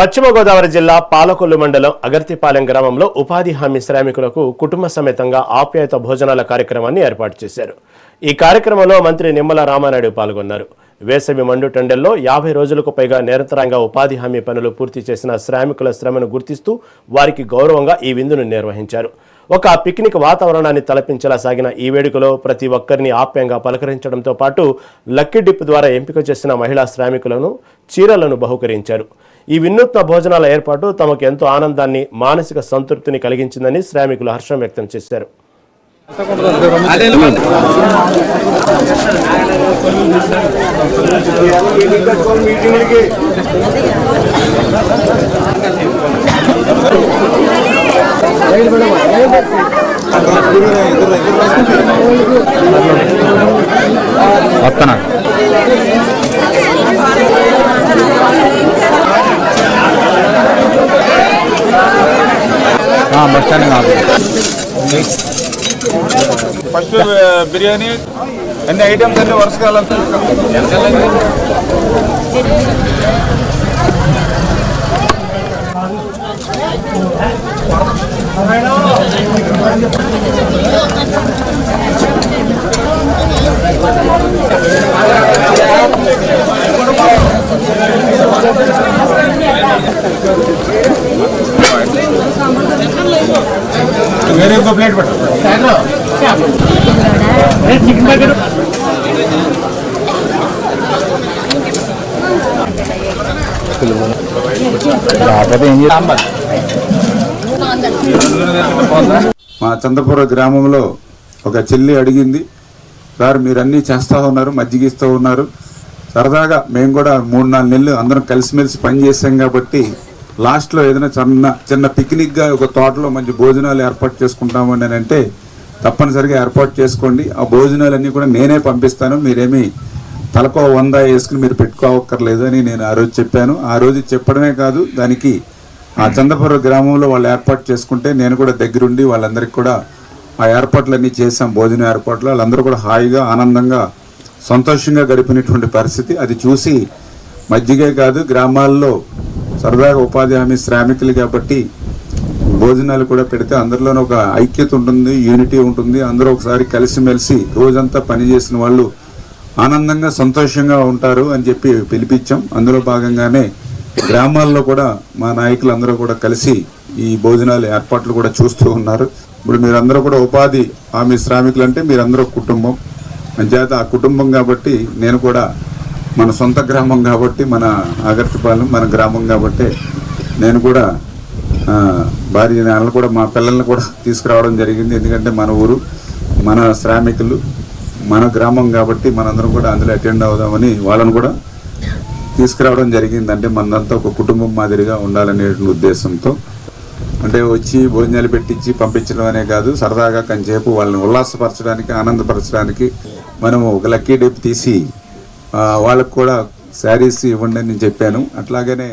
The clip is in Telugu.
పశ్చిమ గోదావరి జిల్లా పాలకొల్లు మండలం అగర్తిపాలెం గ్రామంలో ఉపాధి హామీ శ్రామికులకు కుటుంబ సమేతంగా ఆప్యాయత భోజనాల కార్యక్రమాన్ని ఏర్పాటు చేశారు. ఈ కార్యక్రమంలో మంత్రి నిమ్మల రామానాయుడు పాల్గొన్నారు. వేసవి మండుటెండల్లో 50 రోజులకు పైగా నిరంతరంగా ఉపాధి హామీ పనులు పూర్తి చేసిన శ్రామికుల శ్రమను గుర్తిస్తూ వారికి గౌరవంగా ఈ విందును నిర్వహించారు. ఒక పిక్నిక్ వాతావరణాన్ని తలపించేలా సాగిన ఈ వేడుకలో ప్రతి ఒక్కరిని ఆప్యాయంగా పలకరించడంతో పాటు లక్కీ డిప్ ద్వారా ఎంపిక చేసిన మహిళా శ్రామికులను చీరలను బహుకరించారు. ఈ వినూత్న భోజనాల ఏర్పాటు తమకు ఎంతో ఆనందాన్ని, మానసిక సంతృప్తిని కలిగించిందని శ్రామికులు హర్షం వ్యక్తం చేశారు. ఫస్ట్ బిర్యానీ అన్ని ఐటమ్స్ అన్ని వరుసగా వేరే ఇంకో ప్లేట్ పట్టు. మా చంద్రపుర గ్రామంలో ఒక చెల్లి అడిగింది, సార్ మీరు అన్నీ చేస్తూ ఉన్నారు, మజ్జిగిస్తూ ఉన్నారు, సరదాగా మేము కూడా 3-4 నెలలు అందరం కలిసిమెలిసి పనిచేసాం కాబట్టి లాస్ట్లో ఏదైనా చిన్న పిక్నిక్గా ఒక తోటలో మంచి భోజనాలు ఏర్పాటు చేసుకుంటామని అని అంటే తప్పనిసరిగా ఏర్పాటు చేసుకోండి. ఆ భోజనాలన్నీ కూడా నేనే పంపిస్తాను, మీరేమీ తలకో 100 వేసుకుని మీరు పెట్టుకోవక్కర్లేదు అని నేను ఆ రోజు చెప్పాను. ఆ రోజు చెప్పడమే కాదు, దానికి ఆ చంద్రపుర గ్రామంలో వాళ్ళు ఏర్పాటు చేసుకుంటే నేను కూడా దగ్గరుండి వాళ్ళందరికీ కూడా ఆ ఏర్పాట్లన్నీ చేశాం. భోజన ఏర్పాట్లు వాళ్ళందరూ కూడా హాయిగా ఆనందంగా సంతోషంగా గడిపినటువంటి పరిస్థితి. అది చూసి మజ్జిగే కాదు, గ్రామాల్లో సరదాగా ఉపాధి హామీ శ్రామికులు కాబట్టి భోజనాలు కూడా పెడితే అందరిలోనూ ఒక ఐక్యత ఉంటుంది, యూనిటీ ఉంటుంది. అందరూ ఒకసారి కలిసిమెలిసి రోజంతా పనిచేసిన వాళ్ళు ఆనందంగా సంతోషంగా ఉంటారు అని చెప్పి పిలిపించాం. అందులో భాగంగానే గ్రామాల్లో కూడా మా నాయకులందరూ కూడా కలిసి ఈ భోజనాలు ఏర్పాట్లు కూడా చూస్తూ ఉన్నారు. ఇప్పుడు మీరందరూ కూడా ఉపాధి హామీ శ్రామికులు అంటే మీరందరూ కుటుంబం అంచేత ఆ కుటుంబం కాబట్టి నేను కూడా మన సొంత గ్రామం కాబట్టి, మన అగర్తిపాలెం మన గ్రామం కాబట్టి నేను కూడా భార్య నాన్నలు కూడా మా పిల్లల్ని కూడా తీసుకురావడం జరిగింది. ఎందుకంటే మన ఊరు, మన శ్రామికులు, మన గ్రామం కాబట్టి మనందరం కూడా అందులో అటెండ్ అవుదామని వాళ్ళని కూడా తీసుకురావడం జరిగింది. అంటే మనంతా ఒక కుటుంబం మాదిరిగా ఉండాలనే ఉద్దేశంతో, అంటే వచ్చి భోజనాలు పెట్టించి పంపించడం అనే కాదు, సరదాగా కొంచెంసేపు వాళ్ళని ఉల్లాసపరచడానికి, ఆనందపరచడానికి మనము ఒక లక్కీ డిప్ తీసి వాళ్ళకు కూడా శారీస్ ఇవ్వండి అని నేను చెప్పాను. అట్లాగనే